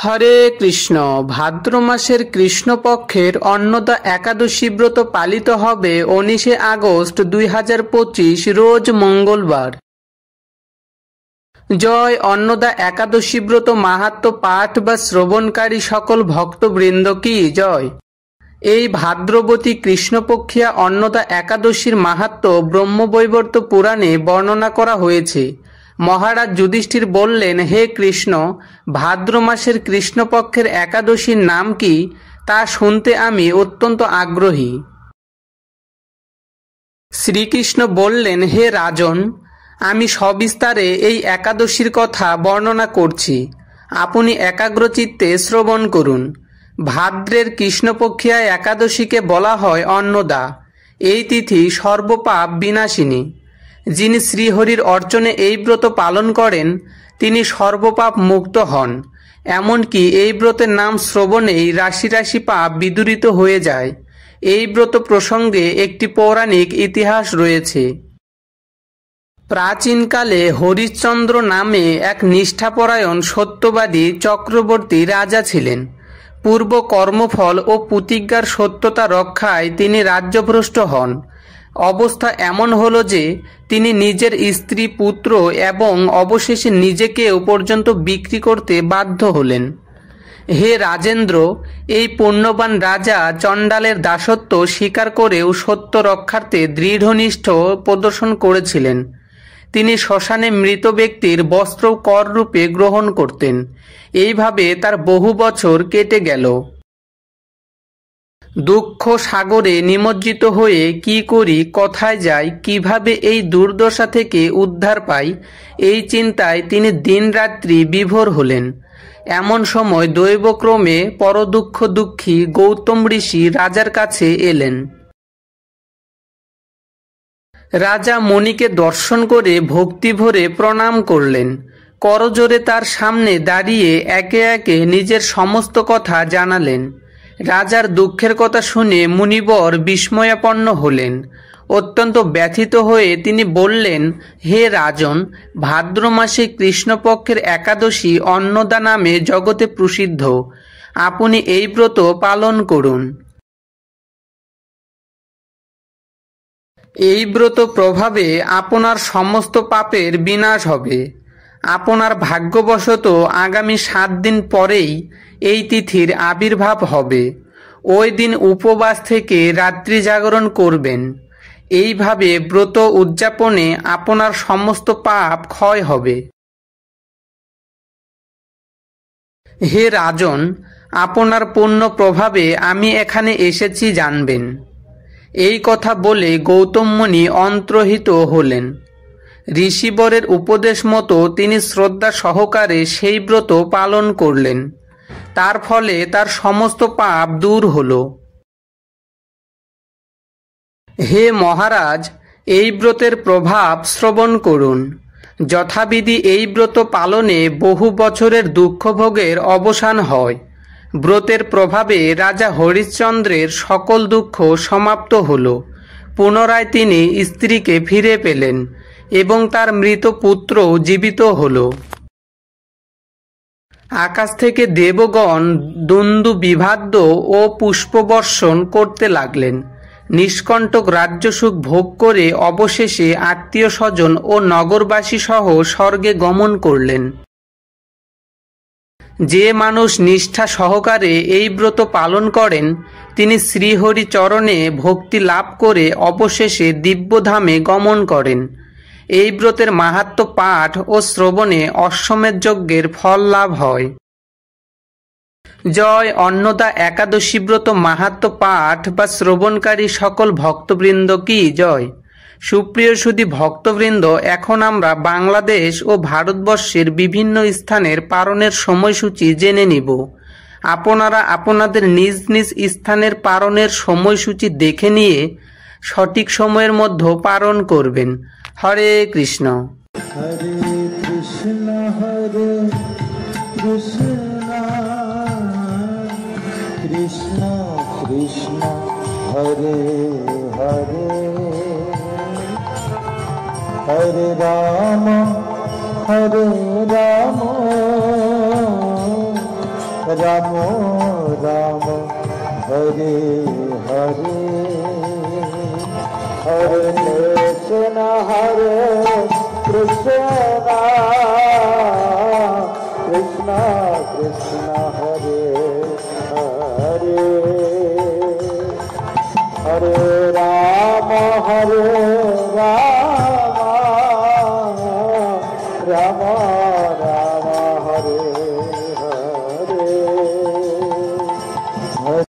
হরে কৃষ্ণ। ভাদ্র মাসের কৃষ্ণপক্ষের অন্নদা একাদশী ব্রত পালিত হবে 19 আগস্ট 2025 রোজ মঙ্গলবার। জয় অন্নদা একাদশী ব্রত মাহাত্ম্য পাঠ বা শ্রবণকারী সকল ভক্তবৃন্দ কি জয়। এই ভাদ্রবতী কৃষ্ণপক্ষিয়া অন্নদা একাদশীর মাহাত্ম্য ব্রহ্মবৈবর্ত পুরাণে বর্ণনা করা হয়েছে। মহারাজ যুধিষ্ঠির বললেন, হে কৃষ্ণ, ভাদ্র মাসের কৃষ্ণপক্ষের একাদশীর নাম কি তা শুনতে আমি অত্যন্ত আগ্রহী। শ্রীকৃষ্ণ বললেন, হে রাজন, আমি সবিস্তারে এই একাদশীর কথা বর্ণনা করছি, আপনি একাগ্রচিত্তে শ্রবণ করুন। ভাদ্রের কৃষ্ণপক্ষিয়া একাদশীকে বলা হয় অন্নদা। এই তিথি সর্বপাপ বিনাশিনী। যিনি শ্রীহরির অর্চনে এই ব্রত পালন করেন তিনি সর্বপাপ মুক্ত হন। এমনকি এই ব্রতের নাম শ্রবণেই রাশি রাশি পাপ বিদূরিত হয়ে যায়। এই ব্রত প্রসঙ্গে একটি পৌরাণিক ইতিহাস রয়েছে। প্রাচীনকালে হরিশ্চন্দ্র নামে এক নিষ্ঠাপরায়ণ সত্যবাদী চক্রবর্তী রাজা ছিলেন। পূর্ব কর্মফল ও প্রতিজ্ঞার সত্যতা রক্ষায় তিনি রাজ্যভ্রষ্ট হন। অবস্থা এমন হলো যে তিনি নিজের স্ত্রী, পুত্র এবং অবশেষে নিজেকেও পর্যন্ত বিক্রি করতে বাধ্য হলেন। হে রাজেন্দ্র, এই পুণ্যবান রাজা চণ্ডালের দাসত্ব স্বীকার করেও সত্য রক্ষার্থে দৃঢ়নিষ্ঠ প্রদর্শন করেছিলেন। তিনি শ্মশানে মৃত ব্যক্তির বস্ত্র কর রূপে গ্রহণ করতেন। এইভাবে তার বহু বছর কেটে গেল। দুঃখ সাগরে নিমজ্জিত হয়ে কি করি, কোথায় যাই, কিভাবে এই দুর্দশা থেকে উদ্ধার পাই, এই চিন্তায় তিনি দিনরাত্রি বিভোর হলেন। এমন সময় দৈবক্রমে পরদুঃখ দুঃখী গৌতম ঋষি রাজার কাছে এলেন। রাজা মুনিকে দর্শন করে ভক্তিভরে প্রণাম করলেন। করজোড়ে তার সামনে দাঁড়িয়ে একে একে নিজের সমস্ত কথা জানালেন। রাজার দুঃখের কথা শুনে মুনিবর বিস্ময়াপন্ন হলেন। অত্যন্ত ব্যথিত হয়ে তিনি বললেন, হে রাজন, ভাদ্র মাসে কৃষ্ণপক্ষের একাদশী অন্নদা নামে জগতে প্রসিদ্ধ। আপনি এই ব্রত পালন করুন। এই ব্রত প্রভাবে আপনার সমস্ত পাপের বিনাশ হবে। আপনার ভাগ্যবশত আগামী 7 দিন পরেই এই তিথির আবির্ভাব হবে। ওই দিন উপবাস থেকে রাত্রি জাগরণ করবেন। এইভাবে ব্রত উদযাপনে আপনার সমস্ত পাপ ক্ষয় হবে। হে রাজন, আপনার পুণ্য প্রভাবে আমি এখানে এসেছি জানবেন। এই কথা বলে গৌতম মুনি অন্তর্হিত হলেন। ঋষিবরের উপদেশ মতো তিনি শ্রদ্ধা সহকারে সেই ব্রত পালন করলেন। তার ফলে তার সমস্ত পাপ দূর হল। হে মহারাজ, এই ব্রতের প্রভাব শ্রবণ করুন। যথাবিধি এই ব্রত পালনে বহু বছরের দুঃখভোগের অবসান হয়। ব্রতের প্রভাবে রাজা হরিশ্চন্দ্রের সকল দুঃখ সমাপ্ত হল। পুনরায় তিনি স্ত্রীকে ফিরে পেলেন এবং তার মৃত পুত্র জীবিত হল। আকাশ থেকে দেবগণ দুন্দু বিভাদ্য ও পুষ্পবর্ষণ করতে লাগলেন। নিষ্কণ্টক রাজ্যসুখ ভোগ করে অবশেষে আত্মীয় স্বজন ও নগরবাসী সহ স্বর্গে গমন করলেন। যে মানুষ নিষ্ঠা সহকারে এই ব্রত পালন করেন তিনি শ্রীহরি চরণে ভক্তি লাভ করে অবশেষে দিব্যধামে গমন করেন। এই ব্রতের মাহাত্ম্য পাঠ ও শ্রবণে অশ্বমেধ যজ্ঞের ফল লাভ হয়। জয় অন্নদা একাদশী ব্রত মাহাত্ম্য পাঠ বা শ্রবণকারী সকল ভক্তবৃন্দ কি জয়। সুপ্রিয় সুধী ভক্তবৃন্দ, এখন আমরা বাংলাদেশ ও ভারতবর্ষের বিভিন্ন স্থানের পারণের সময়সূচি জেনে নিব। আপনারা আপনাদের নিজ নিজ স্থানের পারণের সময়সূচি দেখে নিয়ে সঠিক সময়ের মধ্যে পারণ করবেন। হরে কৃষ্ণ। হরে কৃষ্ণ হরে কৃষ্ণ কৃষ্ণ কৃষ্ণ হরে হরে হরে রাম রাম রাম হরে হরে হরে